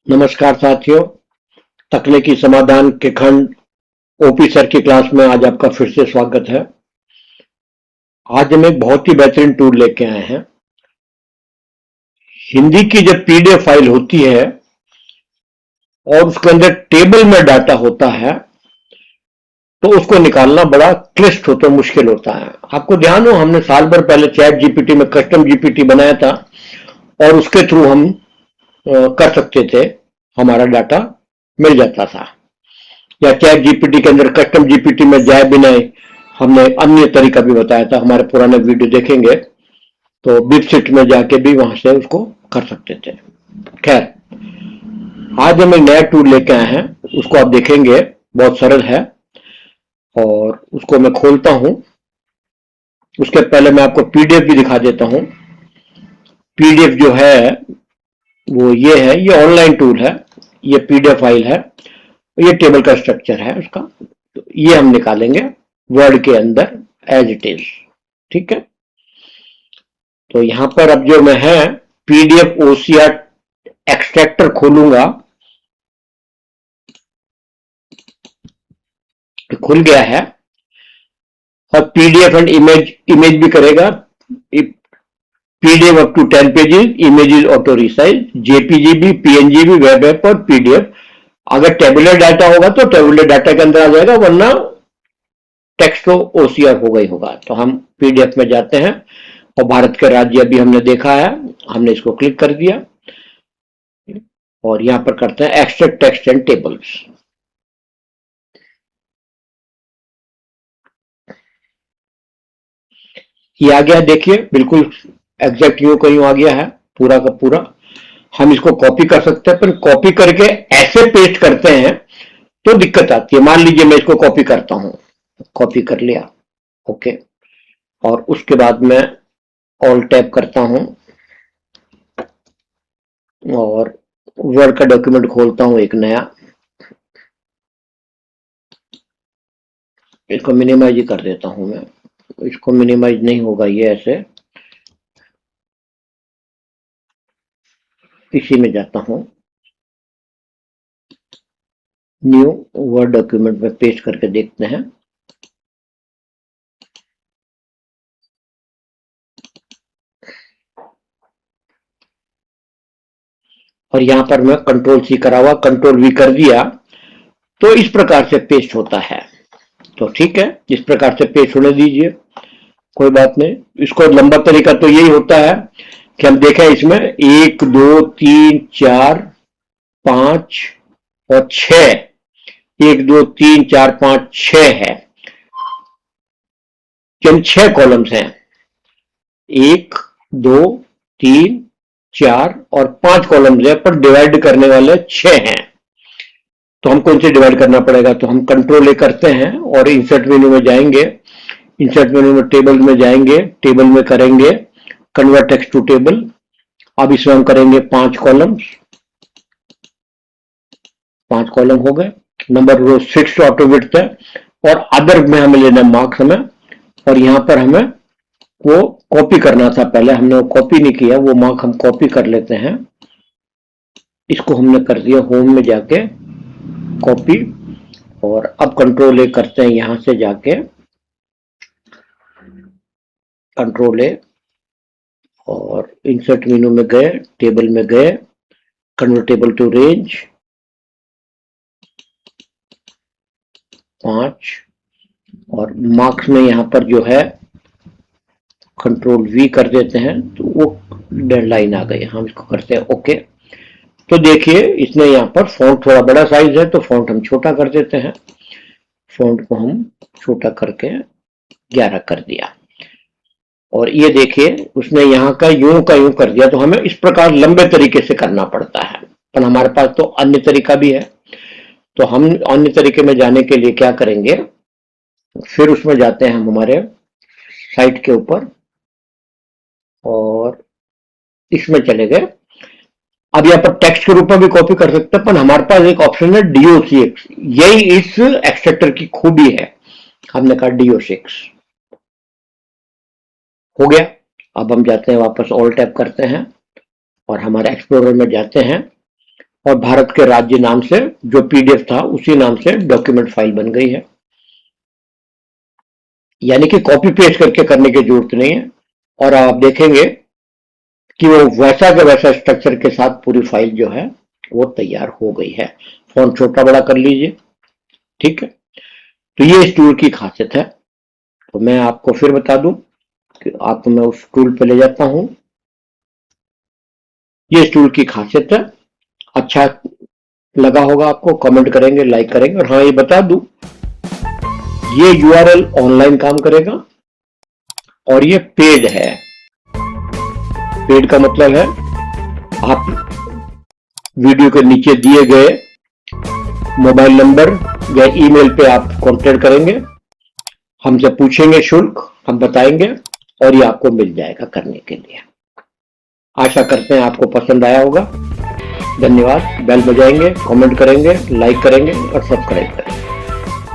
नमस्कार साथियों, तकनीकी समाधान के खंड ओपी सर की क्लास में आज आपका फिर से स्वागत है। आज हम एक बहुत ही बेहतरीन टूल लेके आए हैं। हिंदी की जब पीडीएफ फाइल होती है और उसके अंदर टेबल में डाटा होता है तो उसको निकालना बड़ा क्लिष्ट होता है, मुश्किल होता है। आपको ध्यान हो, हमने साल भर पहले चैट जीपीटी में कस्टम जीपीटी बनाया था और उसके थ्रू हम कर सकते थे, हमारा डाटा मिल जाता था। या चैट जीपीटी के अंदर कस्टम जीपीटी में जाए बिना हमने अन्य तरीका भी बताया था। हमारे पुराने वीडियो देखेंगे तो बिपसिट में जाके भी वहां से उसको कर सकते थे। खैर, आज हम एक नया टूल लेके आए हैं, उसको आप देखेंगे, बहुत सरल है और उसको मैं खोलता हूं। उसके पहले मैं आपको पीडीएफ भी दिखा देता हूं। पीडीएफ जो है वो ये है, ये ऑनलाइन टूल है, ये पीडीएफ फाइल है, ये टेबल का स्ट्रक्चर है उसका। तो ये हम निकालेंगे वर्ड के अंदर एज इट इज। ठीक है, तो यहां पर अब जो मैं है पीडीएफ ओसीआर एक्सट्रैक्टर खोलूंगा, खुल गया है। और पीडीएफ एंड इमेज भी करेगा। PDF up to 10 pages, images auto resize, JPG भी, पीएनजी भी, वेब ऐप और पीडीएफ। अगर टेबुलर डाटा होगा तो टेबुलर डाटा के अंदर आ जाएगा, वरना टेक्स्ट तो ओसीआर होगा ही होगा। तो हम पीडीएफ में जाते हैं और भारत के राज्य अभी हमने देखा है, हमने इसको क्लिक कर दिया और यहां पर करते हैं एक्सट्रैक्ट टेक्स्ट एंड टेबल्स। ये आ गया, देखिए बिल्कुल एग्जैक्ट यूं का यूं आ गया है, पूरा का पूरा। हम इसको कॉपी कर सकते हैं, पर कॉपी करके ऐसे पेस्ट करते हैं तो दिक्कत आती है। मान लीजिए मैं इसको कॉपी करता हूं, कॉपी कर लिया, ओके, और उसके बाद मैं ऑल टैप करता हूं और वर्ड का डॉक्यूमेंट खोलता हूं एक नया। इसको मिनिमाइज ही कर देता हूं मैं, इसको मिनिमाइज नहीं होगा ये ऐसे। इसी में जाता हूं, न्यू वर्ड डॉक्यूमेंट में पेस्ट करके देखते हैं। और यहां पर मैं कंट्रोल सी करा हुआ, कंट्रोल वी कर दिया तो इस प्रकार से पेस्ट होता है। तो ठीक है, इस प्रकार से पेस्ट होने दीजिए, कोई बात नहीं। इसको लंबा तरीका तो यही होता है कि हम देखें इसमें 1 2 3 4 5 और 6, 1 2 3 4 5 6 है, जिन 6 कॉलम्स हैं, 1 2 3 4 और 5 कॉलम्स है, पर डिवाइड करने वाले 6 हैं। तो हमको इनसे डिवाइड करना पड़ेगा। तो हम कंट्रोल ए करते हैं और इंसर्ट मेन्यू में जाएंगे, इंसर्ट मेन्यू में टेबल में जाएंगे, टेबल में करेंगे कन्वर्ट टेक्स्ट टू टेबल। अब इसमें हम करेंगे 5 कॉलम्स, 5 कॉलम हो गए। नंबर रो 6 ऑटो विड्थ है और अदर में हमें लेना मार्क्स हमें, और यहां पर हमें वो कॉपी करना था, पहले हमने वो कॉपी नहीं किया, वो मार्क हम कॉपी कर लेते हैं। इसको हमने कर दिया होम में जाके कॉपी, और अब कंट्रोल ए करते हैं, यहां से जाके कंट्रोल ए और इंसर्ट मेनू में गए, टेबल में गए, कन्वर्ट टेबल टू रेंज 5, और मार्क्स में यहां पर जो है कंट्रोल वी कर देते हैं तो वो डेडलाइन आ गई। हम इसको करते हैं ओके। तो देखिए इसने यहाँ पर फॉन्ट थोड़ा बड़ा साइज है तो फॉन्ट हम छोटा कर देते हैं, फॉन्ट को हम छोटा करके 11 कर दिया। और ये देखिए उसने यहाँ का यूं कर दिया। तो हमें इस प्रकार लंबे तरीके से करना पड़ता है, पर हमारे पास तो अन्य तरीका भी है। तो हम अन्य तरीके में जाने के लिए क्या करेंगे, फिर उसमें जाते हैं हम हमारे साइट के ऊपर और इसमें चले गए। अब यहाँ पर टेक्स्ट के रूप में भी कॉपी कर सकते हैं, पर हमारे पास एक ऑप्शन है DO6। यही इस एक्सट्रैक्टर की खूबी है। हमने कहा DO6 हो गया। अब हम जाते हैं वापस ऑल टैप करते हैं और हमारे एक्सप्लोरर में जाते हैं और भारत के राज्य नाम से जो पीडीएफ था उसी नाम से डॉक्यूमेंट फाइल बन गई है। यानी कि कॉपी पेस्ट करके करने की जरूरत नहीं है, और आप देखेंगे कि वो वैसा का वैसा स्ट्रक्चर के साथ पूरी फाइल जो है वो तैयार हो गई है। फॉन्ट छोटा बड़ा कर लीजिए, ठीक है। तो ये इस टूल की खासियत है। तो मैं आपको फिर बता दूं कि आपको मैं उस टूल पे ले जाता हूं। ये इस टूल की खासियत है। अच्छा लगा होगा आपको, कमेंट करेंगे, लाइक करेंगे। और हाँ, ये बता दूं, ये यूआरएल ऑनलाइन काम करेगा और ये पेड है। पेड का मतलब है आप वीडियो के नीचे दिए गए मोबाइल नंबर या ईमेल पे आप कांटेक्ट करेंगे, हमसे पूछेंगे शुल्क, हम बताएंगे और ये आपको मिल जाएगा करने के लिए। आशा करते हैं आपको पसंद आया होगा। धन्यवाद। बेल बजाएंगे, कमेंट करेंगे, लाइक करेंगे और सब्सक्राइब करेंगे।